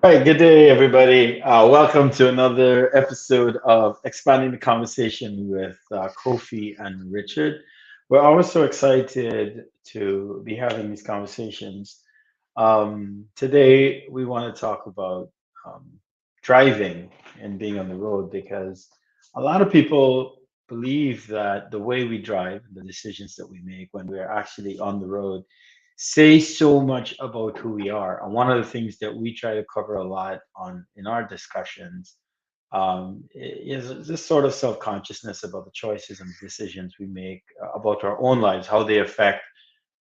All right, good day, everybody. Welcome to another episode of Expanding the Conversation with Kofi and Richard. We're always so excited to be having these conversations. Today, we want to talk about um, driving and being on the road because a lot of people believe that the way we drive and the decisions that we make when we're actually on the road say so much about who we are. And one of the things that we try to cover a lot on in our discussions is this sort of self-consciousness about the choices and decisions we make about our own lives, how they affect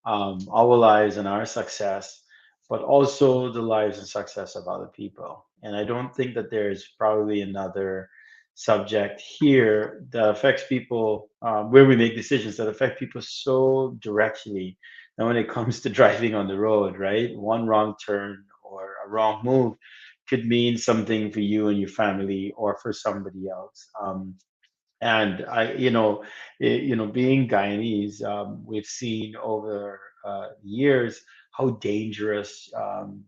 our lives and our success, but also the lives and success of other people. And I don't think that there's probably another subject here that affects people where we make decisions that affect people so directly. And when it comes to driving on the road, right? One wrong turn or a wrong move could mean something for you and your family or for somebody else. And being Guyanese, we've seen over years how dangerous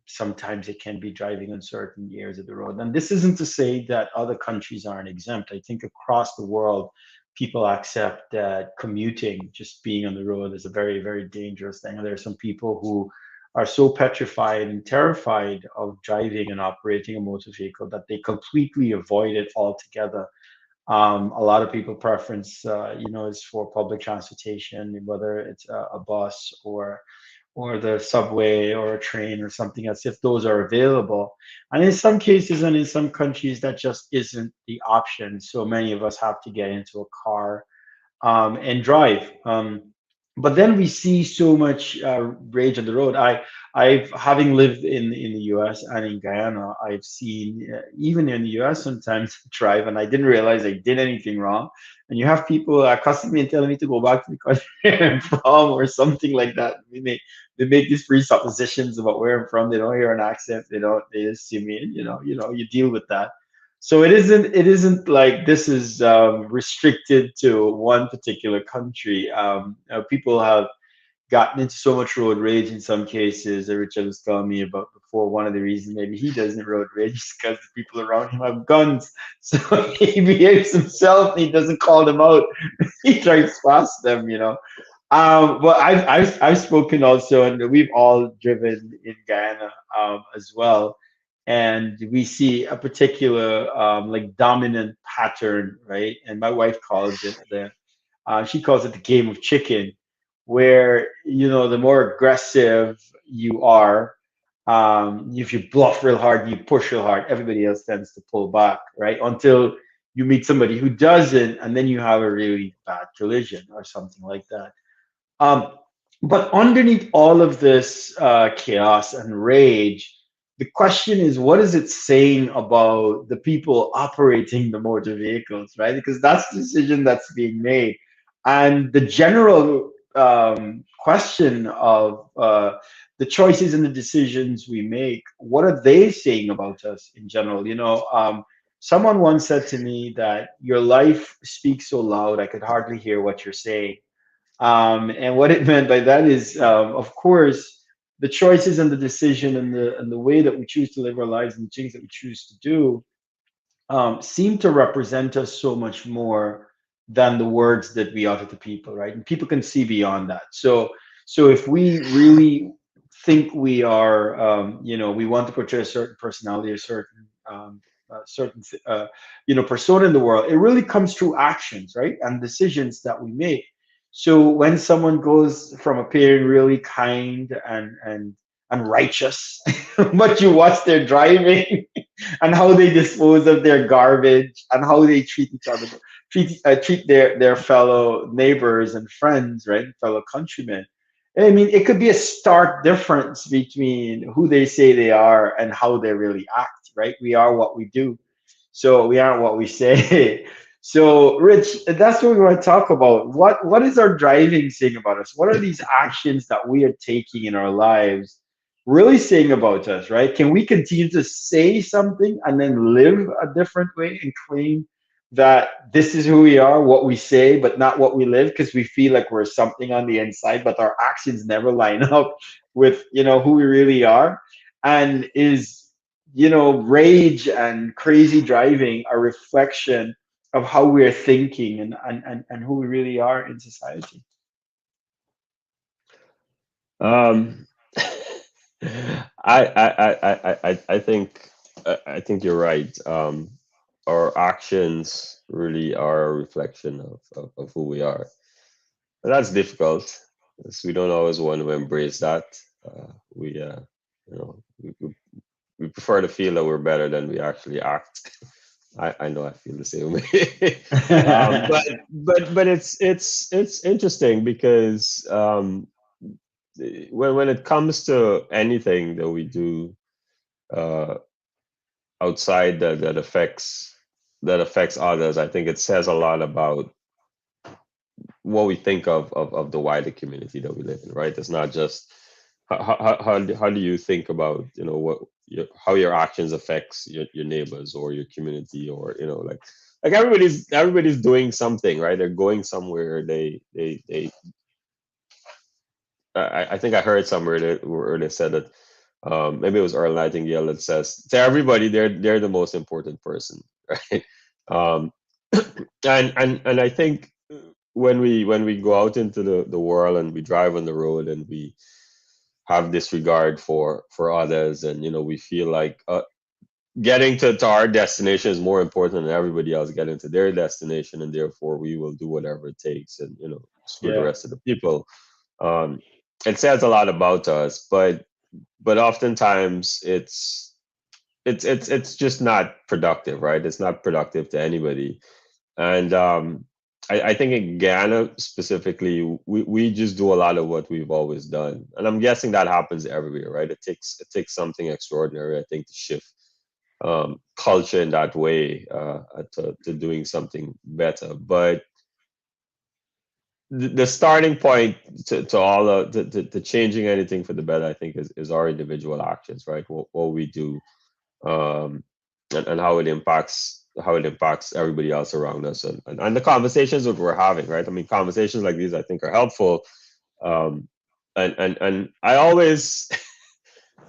sometimes it can be driving on certain areas of the road. And this isn't to say that other countries aren't exempt. I think across the world, people accept that commuting, just being on the road, is a very, very dangerous thing. And there are some people who are so petrified and terrified of driving and operating a motor vehicle that they completely avoid it altogether. A lot of people preference, is for public transportation, whether it's a bus or the subway or a train or something else, if those are available. And in some cases and in some countries, that just isn't the option. So many of us have to get into a car and drive. But then we see so much rage on the road. I've having lived in the U.S. and in Guyana, I've seen even in the U.S. sometimes drive, and I didn't realize I did anything wrong. And you have people accosting me and telling me to go back to the country I'm from or something like that. They make these presuppositions about where I'm from. They don't hear an accent. They don't. They assume me. You deal with that. So it isn't like this is restricted to one particular country. People have gotten into so much road rage in some cases that Richard was telling me about before. One of the reasons maybe he doesn't road rage is because the people around him have guns. So he behaves himself and he doesn't call them out. He drives past them. But I've spoken also, and we've all driven in Guyana as well, and we see a particular like dominant pattern, right? And my wife calls it she calls it the game of chicken, where the more aggressive you are, if you bluff real hard, you push real hard, everybody else tends to pull back, right? Until you meet somebody who doesn't, and then you have a really bad collision or something like that. um, but underneath all of this chaos and rage, the question is, what is it saying about the people operating the motor vehicles, right? Because that's the decision that's being made. And the general question of the choices and the decisions we make, what are they saying about us in general? Someone once said to me that your life speaks so loud, I could hardly hear what you're saying. And what it meant by that is, of course, the choices and the decision and the way that we choose to live our lives and the things that we choose to do seem to represent us so much more than the words that we utter to people, right? And people can see beyond that. So if we really think we are, we want to portray a certain personality, a certain persona in the world, it really comes through actions, right, and decisions that we make. So when someone goes from appearing really kind and righteous, but you watch their driving and how they dispose of their garbage and how they treat each other, treat their fellow neighbors and friends, right, fellow countrymen. I mean, it could be a stark difference between who they say they are and how they really act, right? We are what we do, so we aren't what we say. So, Rich, that's what we want to talk about. What is our driving saying about us? What are these actions that we are taking in our lives really saying about us, right? Can we continue to say something and then live a different way and claim that this is who we are, what we say, but not what we live, because we feel like we're something on the inside, but our actions never line up with who we really are? And is rage and crazy driving a reflection of how we're thinking and who we really are in society? Um, I think you're right. Our actions really are a reflection of who we are. And that's difficult, because we don't always want to embrace that. We you know we prefer to feel that we're better than we actually act. I know I feel the same way. But it's interesting because when it comes to anything that we do uh, outside that affects others, I think it says a lot about what we think of the wider community that we live in, right? It's not just how do you think about what how your actions affects your neighbors or your community, or like everybody's doing something, right? They're going somewhere. I think I heard somewhere where they said that maybe it was Earl Nightingale that says to everybody they're the most important person, right? Um, and I think when we go out into the world and we drive on the road and we have this regard for others, and we feel like getting to our destination is more important than everybody else getting to their destination, and therefore we will do whatever it takes, and screw the Yeah, rest of the people. um, it says a lot about us, but oftentimes it's just not productive, right? It's not productive to anybody. And I think in Ghana specifically, we just do a lot of what we've always done, and I'm guessing that happens everywhere, right? It takes something extraordinary, I think, to shift culture in that way, to doing something better. But the starting point to all of to changing anything for the better, I think, is our individual actions, right? What we do, um, and how it impacts everybody else around us, and the conversations that we're having, right? I mean, conversations like these, I think, are helpful. Um, and I always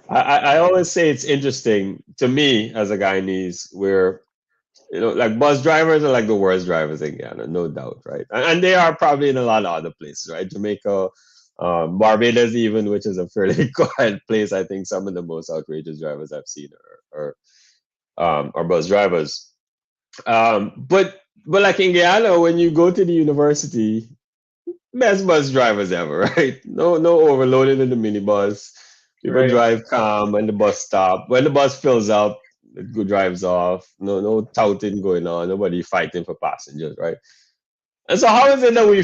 I always say it's interesting to me as a Guyanese, where like bus drivers are like the worst drivers in Ghana, no doubt, right? And they are probably in a lot of other places, right? Jamaica, Barbados, even, which is a fairly quiet place. I think some of the most outrageous drivers I've seen are bus drivers. But like in Guyana, when you go to the university, best bus drivers ever, right? No overloading in the minibus. People right. drive calm when the bus stop. When the bus fills up, it drives off. No touting going on. Nobody fighting for passengers, right? And so how is it that we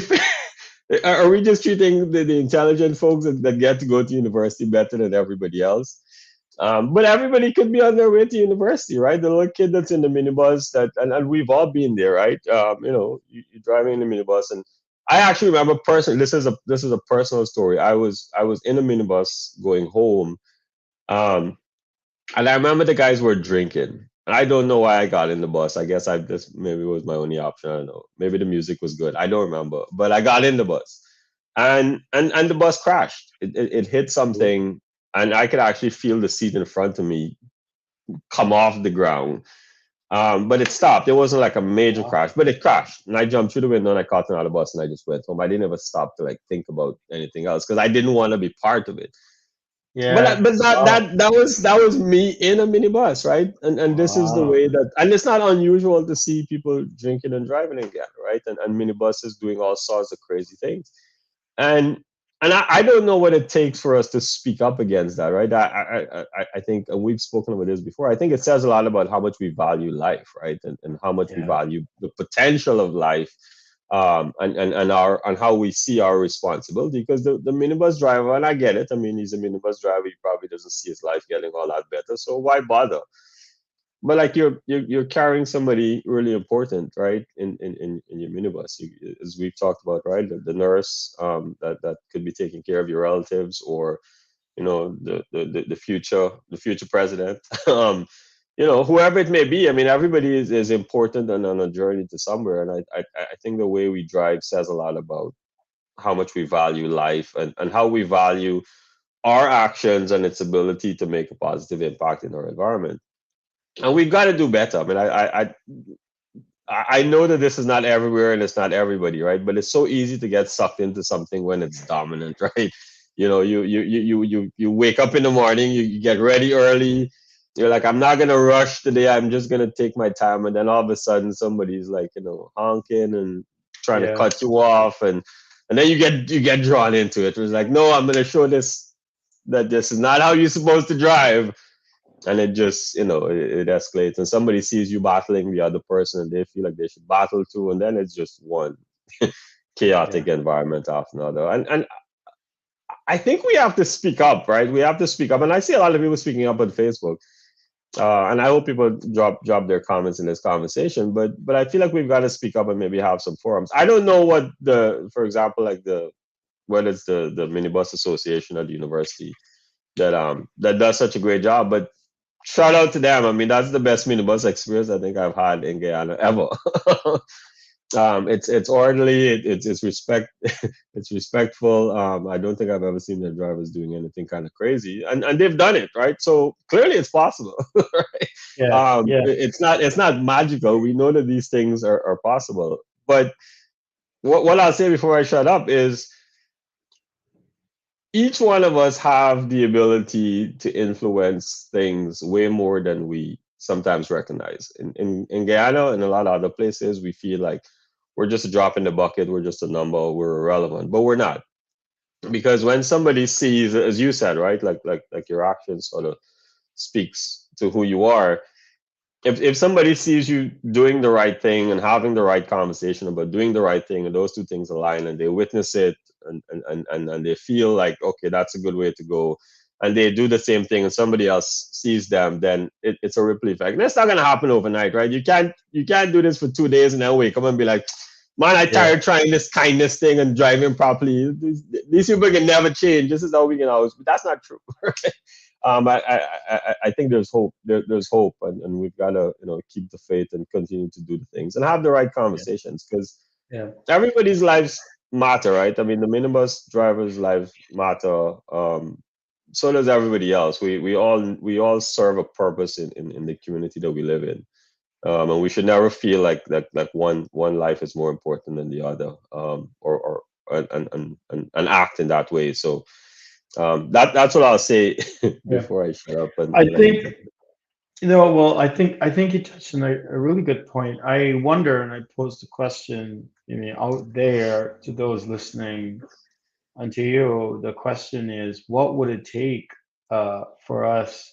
are we just treating the intelligent folks that get to go to university better than everybody else? But everybody could be on their way to university, right? The little kid that's in the minibus, and we've all been there, right? You're driving in the minibus, and I actually remember personally. This is a personal story. I was in a minibus going home, um, and I remember the guys were drinking. I don't know why I got in the bus. I guess I just maybe it was my only option. I don't know. Maybe the music was good. I don't remember, but I got in the bus, and the bus crashed. It hit something, and I could actually feel the seat in front of me come off the ground. But it stopped. It wasn't like a major Wow. crash, but it crashed. And I jumped through the window and I caught another bus and I just went home. I didn't ever stop to like think about anything else because I didn't want to be part of it. But Yeah. that Wow. that that was that was me in a minibus, right? And this is the Wow. way that, and it's not unusual to see people drinking and driving again, right? And minibuses doing all sorts of crazy things. and and I don't know what it takes for us to speak up against that, right? I think, and we've spoken about this before. I think it says a lot about how much we value life, right, and how much we Yeah. value the potential of life, and how we see our responsibility. Because the minibus driver, and I get it. I mean, he's a minibus driver. He probably doesn't see his life getting all that better. So why bother? But like you're carrying somebody really important, right? In your minibus, as we've talked about, right? The nurse, that could be taking care of your relatives, or the future president, whoever it may be. I mean, everybody is important and on a journey to somewhere. And I think the way we drive says a lot about how much we value life, and how we value our actions and its ability to make a positive impact in our environment. and we've got to do better. I mean, I know that this is not everywhere and it's not everybody, right? But it's so easy to get sucked into something when it's dominant, right? You wake up in the morning, you get ready early. You're like, I'm not gonna rush today. I'm just gonna take my time, and then all of a sudden, somebody's like, honking and trying to Yeah, cut you off, and then you get drawn into it. It's like, no, I'm gonna show this is not how you're supposed to drive, and it just it escalates, and somebody sees you battling the other person and they feel like they should battle too, and then it's just one yeah, chaotic environment after another. And I think we have to speak up, right? We have to speak up, and I see a lot of people speaking up on Facebook. And I hope people drop their comments in this conversation, but I feel like we've got to speak up and maybe have some forums. I don't know what for example, like whether it's the minibus association at the university that does such a great job, but shout out to them. I mean, that's the best minibus experience I think I've had in Guyana ever. It's orderly. It's respect. It's respectful. I don't think I've ever seen the drivers doing anything kind of crazy, and they've done it right. So clearly, it's possible. Right? yeah, yeah, It's not magical. We know that these things are possible. But what I'll say before I shut up is each one of us have the ability to influence things way more than we sometimes recognize. In Guyana and a lot of other places, we feel like we're just a drop in the bucket, we're just a number, we're irrelevant, but we're not. Because when somebody sees, as you said, right, like your actions sort of speaks to who you are. If somebody sees you doing the right thing and having the right conversation about doing the right thing, and those two things align, and they witness it, and they feel like, okay, that's a good way to go, and they do the same thing and somebody else sees them, then it's a ripple effect. And it's not going to happen overnight, right? You can't do this for 2 days and then wake up and be like, man, I yeah, tired trying this kindness thing and driving properly. These people can never change. This is how we can always. But that's not true. I think there's hope. There's hope, and we've got to keep the faith and continue to do the things and have the right yeah, conversations, because yeah, everybody's lives matter, right? I mean, the minibus drivers' lives matter. So does everybody else. We all serve a purpose in the community that we live in, and we should never feel like one life is more important than the other, or and act in that way. So that's what I'll say yeah. before I shut up and I let you think take. well, I think you touched on a really good point. I wonder, and I posed the question, out there to those listening and to you. The question is, what would it take for us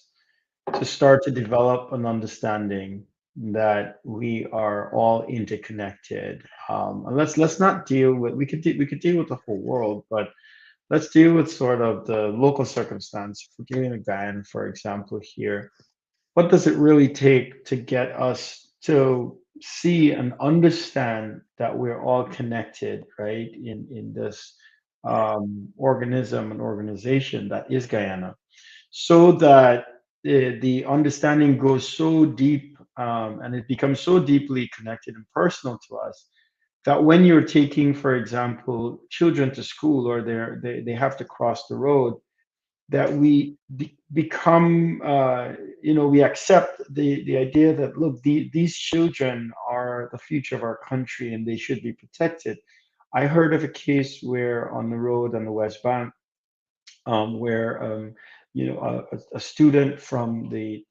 to start to develop an understanding that we are all interconnected? And let's not deal with we could deal with the whole world, but let's deal with sort of the local circumstance. If we're dealing with Guyana, for example, here, what does it really take to get us to see and understand that we're all connected, right? In this organism and organization that is Guyana, so that the understanding goes so deep, and it becomes so deeply connected and personal to us, that when you're taking, for example, children to school, or they have to cross the road, that we become, we accept the idea that, look, these children are the future of our country and they should be protected. I heard of a case where on the road on the West Bank, where a student from the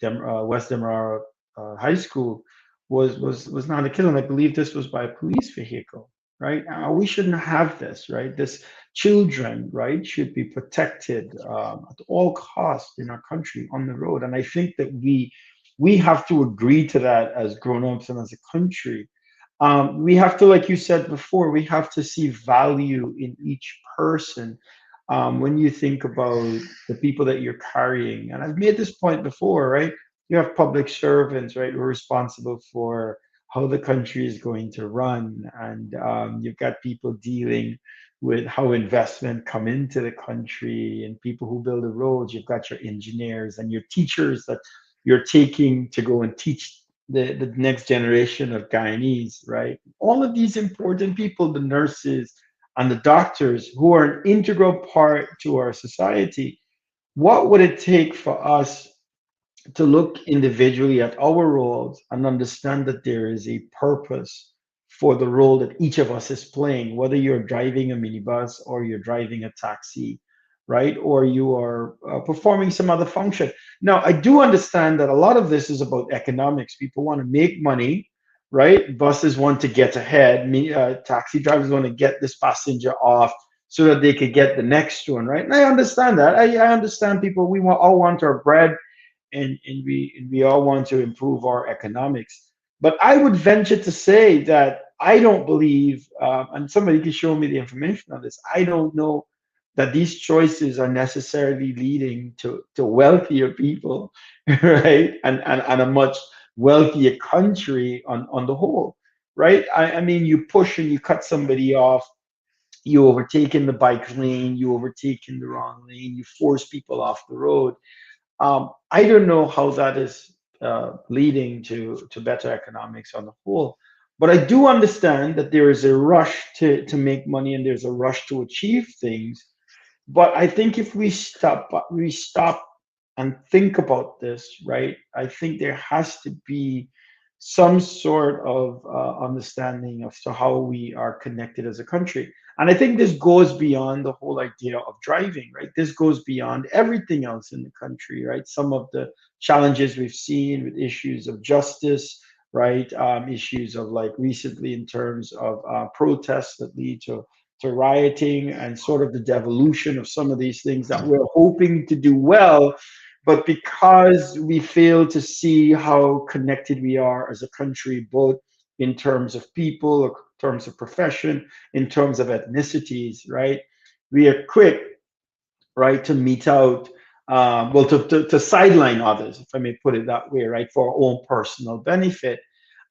West Demerara High School was not killed, and I believe this was by a police vehicle. Right? We shouldn't have this. Right? This children, right, should be protected at all costs in our country on the road, and I think that we have to agree to that as grown-ups and as a country. We have to, like you said before, we have to see value in each person. When you think about the people that you're carrying, and I've made this point before, right? You have public servants, right, who are responsible for how the country is going to run, and you've got people dealing with how investment come into the country, and people who build the roads. You've got your engineers and your teachers that you're taking to go and teach the next generation of Guyanese, right? All of these important people, the nurses and the doctors, who are an integral part to our society. What would it take for us to look individually at our roles and understand that there is a purpose for the role that each of us is playing, whether you're driving a minibus or you're driving a taxi, right? Or you are performing some other function. Now, I do understand that a lot of this is about economics. People want to make money, right? Buses want to get ahead. Taxi drivers want to get this passenger off so that they could get the next one, right? And I understand that. I understand people. All want our bread, and we all want to improve our economics. But I would venture to say that I don't believe, and somebody can show me the information on this. I don't know that these choices are necessarily leading to wealthier people, right? And a much wealthier country on the whole, right? I mean, you push and you cut somebody off, you overtake in the bike lane, you overtake in the wrong lane, you force people off the road. I don't know how that is leading to better economics on the whole, but I do understand that there is a rush to make money and there's a rush to achieve things. But I think if we stop and think about this, right? I think there has to be some sort of understanding of to how we are connected as a country. And I think this goes beyond the whole idea of driving, right? This goes beyond everything else in the country, right? Some of the challenges we've seen with issues of justice, right? Issues of like recently in terms of protests that lead to rioting and sort of the devolution of some of these things that we're hoping to do well, but because we fail to see how connected we are as a country, both in terms of people, in terms of profession, in terms of ethnicities, right? We are quick, right, to mete out, well, to sideline others, if I may put it that way, right, for our own personal benefit.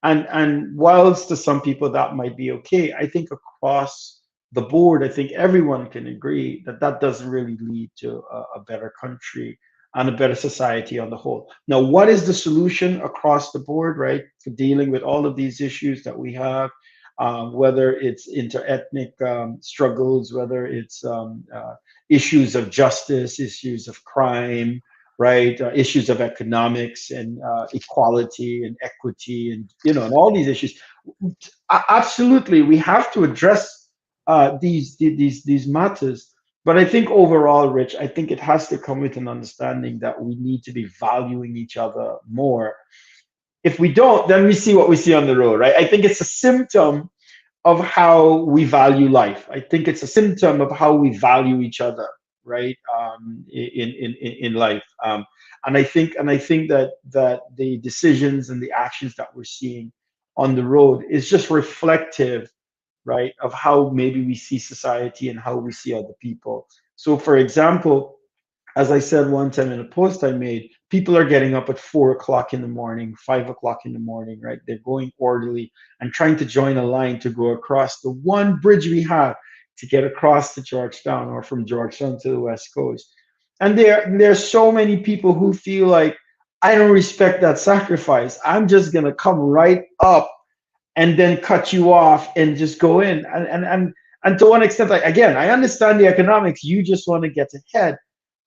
And whilst to some people that might be okay, I think across the board, I think everyone can agree that that doesn't really lead to a better country and a better society on the whole. Now, what is the solution across the board, right, for dealing with all of these issues that we have? Whether it's interethnic struggles, whether it's issues of justice, issues of crime, right? Issues of economics and equality and equity, and and all these issues. Absolutely, we have to address these matters. But I think overall, Rich, I think it has to come with an understanding that we need to be valuing each other more. If we don't, then we see what we see on the road, right? I think it's a symptom of how we value life. I think it's a symptom of how we value each other, right? In life, and I think that the decisions and the actions that we're seeing on the road is just reflective, right, of how maybe we see society and how we see other people. So, for example, as I said one time in a post I made, people are getting up at 4 o'clock in the morning, 5 o'clock in the morning, right? They're going orderly and trying to join a line to go across the one bridge we have to get across to Georgetown or from Georgetown to the West Coast. And there's so many people who feel like I don't respect that sacrifice. I'm just gonna come right up and then cut you off and just go in. And to one extent, like again, I understand the economics. You just want to get ahead,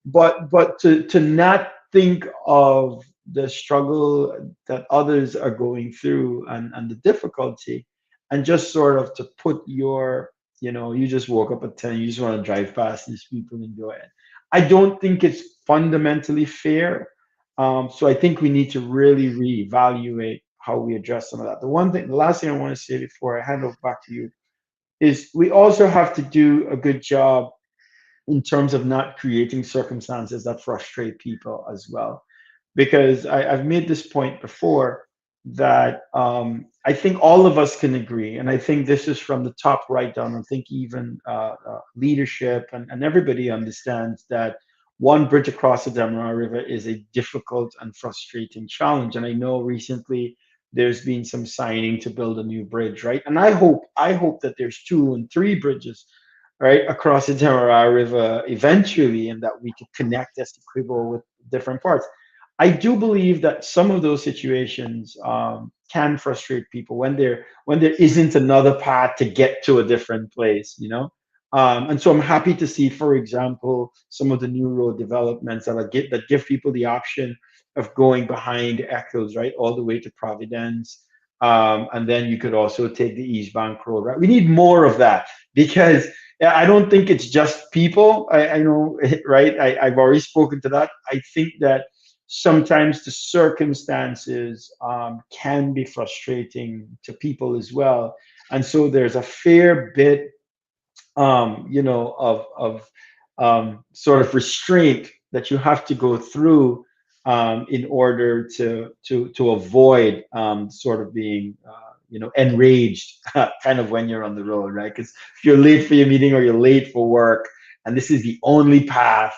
but to not think of the struggle that others are going through and the difficulty, and just sort of to put your, you just woke up at 10, you just want to drive past these people and go ahead. I don't think it's fundamentally fair. So I think we need to really reevaluate how we address some of that. The last thing I want to say before I hand over back to you is we also have to do a good job in terms of not creating circumstances that frustrate people as well. Because I've made this point before that I think all of us can agree, and I think this is from the top right down. I think even leadership and everybody understands that one bridge across the Demerara River is a difficult and frustrating challenge. And I know recently there's been some signing to build a new bridge, right? And I hope that there's two and three bridges right across the Demerara River eventually, and that we could connect Essequibo with different parts. I do believe that some of those situations can frustrate people when there isn't another path to get to a different place. And so I'm happy to see, for example, some of the new road developments that give people the option of going behind Eccles, right, all the way to Providence. And then you could also take the East Bank Road, right? We need more of that because yeah, I don't think it's just people. I know, right? I've already spoken to that. I think that sometimes the circumstances can be frustrating to people as well. And so there's a fair bit of sort of restraint that you have to go through in order to avoid sort of being enraged kind of when you're on the road, right? Because if you're late for your meeting or you're late for work, and this is the only path,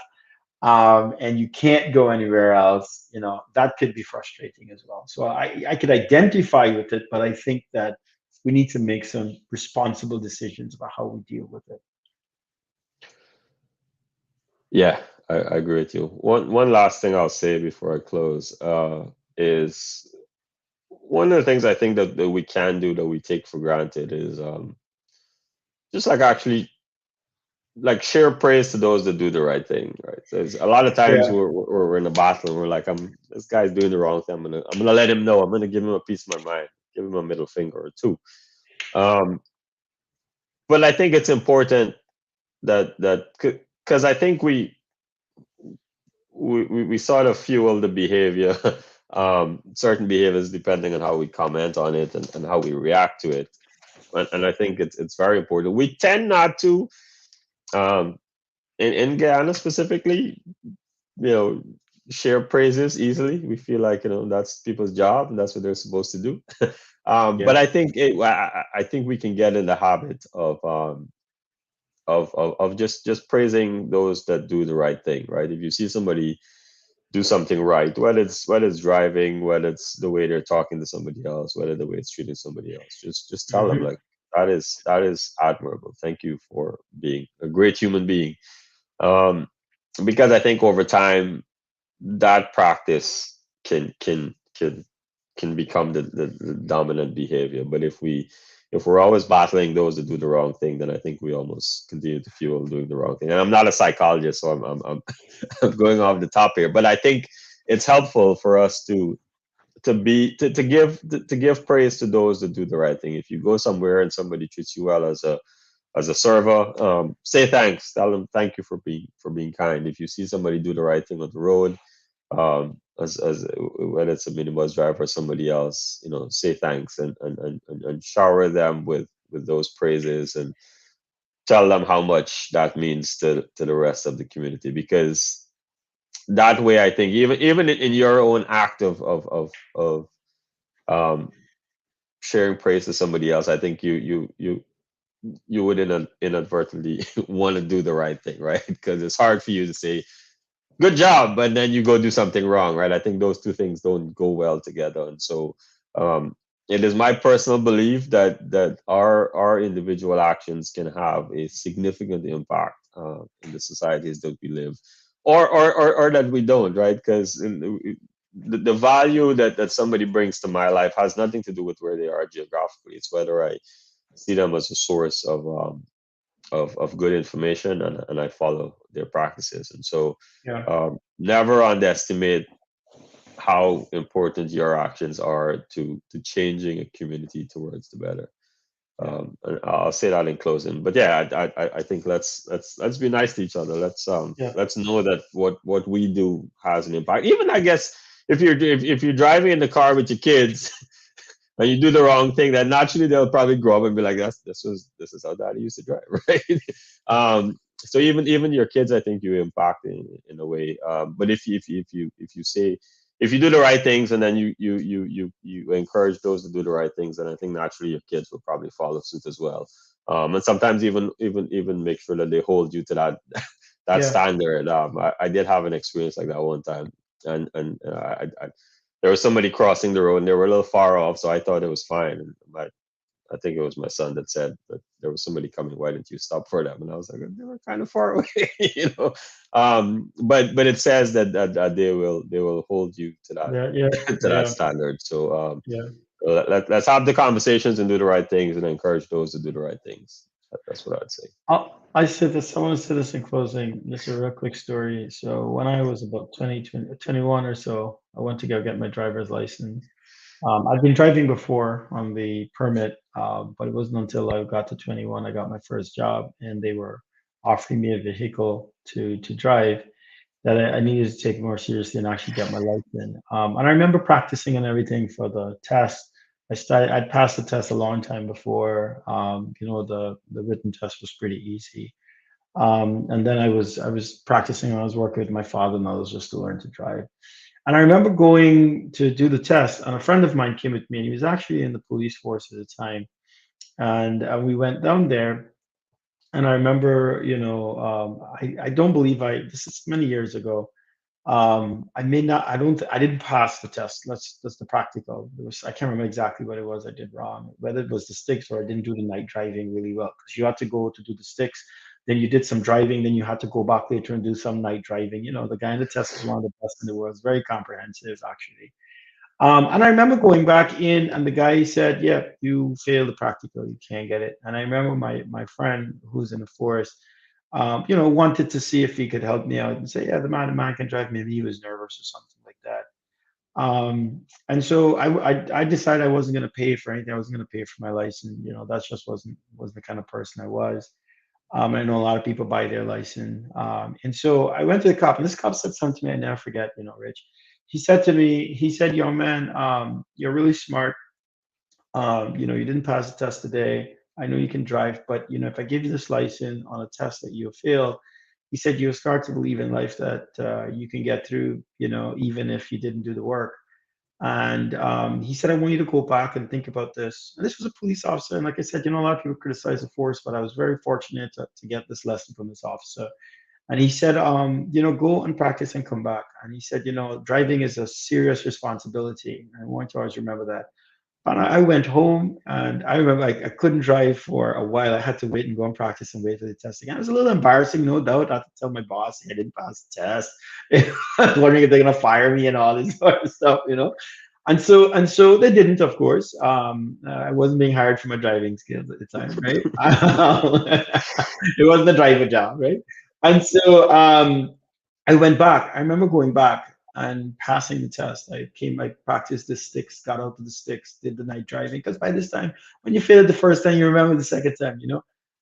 and you can't go anywhere else, that could be frustrating as well. So I could identify with it, but I think that we need to make some responsible decisions about how we deal with it. Yeah, I agree with you. One last thing I'll say before I close is one of the things I think that we can do that we take for granted is just like actually like share praise to those that do the right thing, right? So it's, a lot of times Yeah. we're in a battle and we're like, this guy's doing the wrong thing. I'm gonna let him know. I'm gonna give him a piece of my mind, give him a middle finger or two. Um, but I think it's important that because I think we sort of fuel the behavior, certain behaviors depending on how we comment on it and how we react to it. And I think it's very important. We tend not to, um, in Guyana specifically, you know, share praises easily. We feel like that's people's job and that's what they're supposed to do. But Yeah. I think I think we can get in the habit of just praising those that do the right thing, right? If you see somebody do something right, whether it's driving, whether it's the way they're talking to somebody else, whether the way it's treating somebody else, just tell them Hmm. like that is admirable. Thank you for being a great human being. Um, because I think over time that practice can become the dominant behavior. But if we're always battling those that do the wrong thing, then I think we almost continue to fuel doing the wrong thing. And I'm not a psychologist, so I'm going off the top here, but I think it's helpful for us to give praise to those that do the right thing. If you go somewhere and somebody treats you well as a server, say thanks. Tell them thank you for being kind. If you see somebody do the right thing on the road, as whether it's a minibus driver or somebody else, say thanks and shower them with those praises and tell them how much that means to the rest of the community. Because that way, I think even in your own act of um, sharing praise to somebody else, I think you would inadvertently want to do the right thing, right? Because it's hard for you to say good job, but then you go do something wrong, right? I think those two things don't go well together. And so um, it is my personal belief that our individual actions can have a significant impact in the societies that we live, or that we don't, right? Because the value that somebody brings to my life has nothing to do with where they are geographically. It's whether I see them as a source of good information, and I follow their practices. And so Yeah. never underestimate how important your actions are to changing a community towards the better. Yeah. And I'll say that in closing. But yeah, I think let's be nice to each other. Yeah. Let's know that what we do has an impact. Even I guess if you're driving in the car with your kids and you do the wrong thing, then naturally they'll probably grow up and be like, this is how daddy used to drive, right? So even your kids, I think you impact in a way. But if you do the right things and then you encourage those to do the right things, then I think naturally your kids will probably follow suit as well. And sometimes even make sure that they hold you to that Yeah. standard. I did have an experience like that one time, and there was somebody crossing the road and they were a little far off, so I thought it was fine. And I think it was my son that said that there was somebody coming. Why didn't you stop for them? And I was like, they were kind of far away, you know. But it says that they will hold you to that Yeah. Yeah. to that Yeah. standard. So Yeah. let's have the conversations and do the right things and encourage those to do the right things. That's what I'd say. I said this, I want to say this in closing. This is a real quick story. So when I was about 21 or so, I went to go get my driver's license. I've been driving before on the permit, but it wasn't until I got to 21 I got my first job, and they were offering me a vehicle to drive that I needed to take more seriously and actually get my license. And I remember practicing and everything for the test. I'd passed the test a long time before. The written test was pretty easy. And then I was practicing when I was working with my father and others just to learn to drive. And I remember going to do the test, and a friend of mine came with me, and he was actually in the police force at the time. And we went down there, and I remember, I don't believe this is many years ago. I may not, I didn't pass the test. That's the practical. I can't remember exactly what it was I did wrong, whether it was the sticks or I didn't do the night driving really well. Because you had to go to do the sticks, then you did some driving, then you had to go back later and do some night driving. The guy in the test was one of the best in the world. It's very comprehensive, actually. And I remember going back in, and the guy said, "Yeah, you failed the practical. You can't get it." And I remember my friend who's in the forest, wanted to see if he could help me out and say, "Yeah, the man can drive." Maybe he was nervous or something like that. And so I decided I wasn't going to pay for anything. I wasn't going to pay for my license. That just wasn't the kind of person I was. I know a lot of people buy their license. And so I went to the cop, and this cop said something to me I never forget, Rich. He said to me, he said, "Young man, you're really smart. You didn't pass the test today. I know you can drive, but if I give you this license on a test that you fail," he said, "you'll start to believe in life that you can get through, even if you didn't do the work." And he said, "I want you to go back and think about this." And this was a police officer. And like I said, a lot of people criticize the force, but I was very fortunate to get this lesson from this officer. And he said, go and practice and come back. And he said, driving is a serious responsibility. And I want you to always remember that. And I went home, and I remember I couldn't drive for a while. I had to wait and go and practice and wait for the test again. It was a little embarrassing, no doubt. I had to tell my boss I didn't pass the test. I was wondering if they're gonna fire me and all this sort of stuff. And so they didn't, of course. I wasn't being hired for my driving skills at the time, right? It wasn't a driver job, right? And so I went back. I remember going back and passing the test. I practiced the sticks, got out to the sticks, did the night driving. Because by this time, when you fail it the first time, you remember the second time.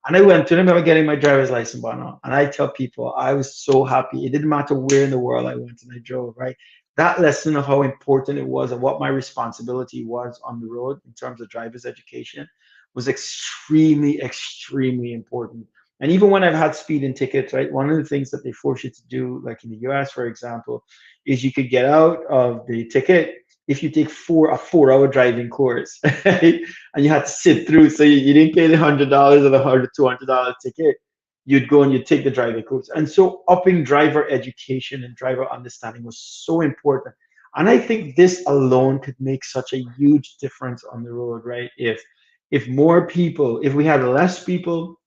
And I went to, I remember getting my driver's license by now. And I tell people, I was so happy. It didn't matter where in the world I went and I drove, right? That lesson of how important it was and what my responsibility was on the road in terms of driver's education was extremely, extremely important. And even when I've had speeding tickets, right, one of the things that they force you to do, like in the US, for example, is you could get out of the ticket if you take a 4 hour driving course, right? And you had to sit through. So you didn't pay the $100 or the $200 ticket. You'd go and you'd take the driving course. And so upping driver education and driver understanding was so important. And I think this alone could make such a huge difference on the road, right? If more people, if we had less people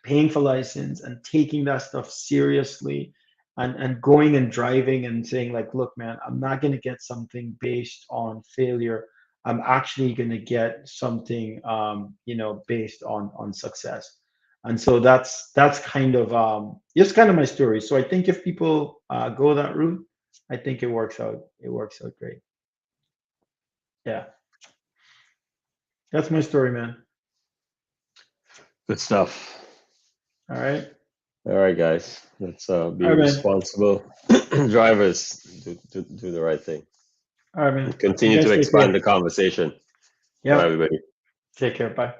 paying for license and taking that stuff seriously, and going and driving and saying, like, look, man, I'm not going to get something based on failure. I'm actually going to get something based on success. And so that's kind of just kind of my story. So I think if people go that route, I think it works out great. Yeah, that's my story, man. Good stuff. All right. All right, guys. Let's be All right, man. responsible drivers. Do the right thing. All right, And man. You continue to guys take expand care. the conversation. Bye, Yep. everybody. Take care. Bye.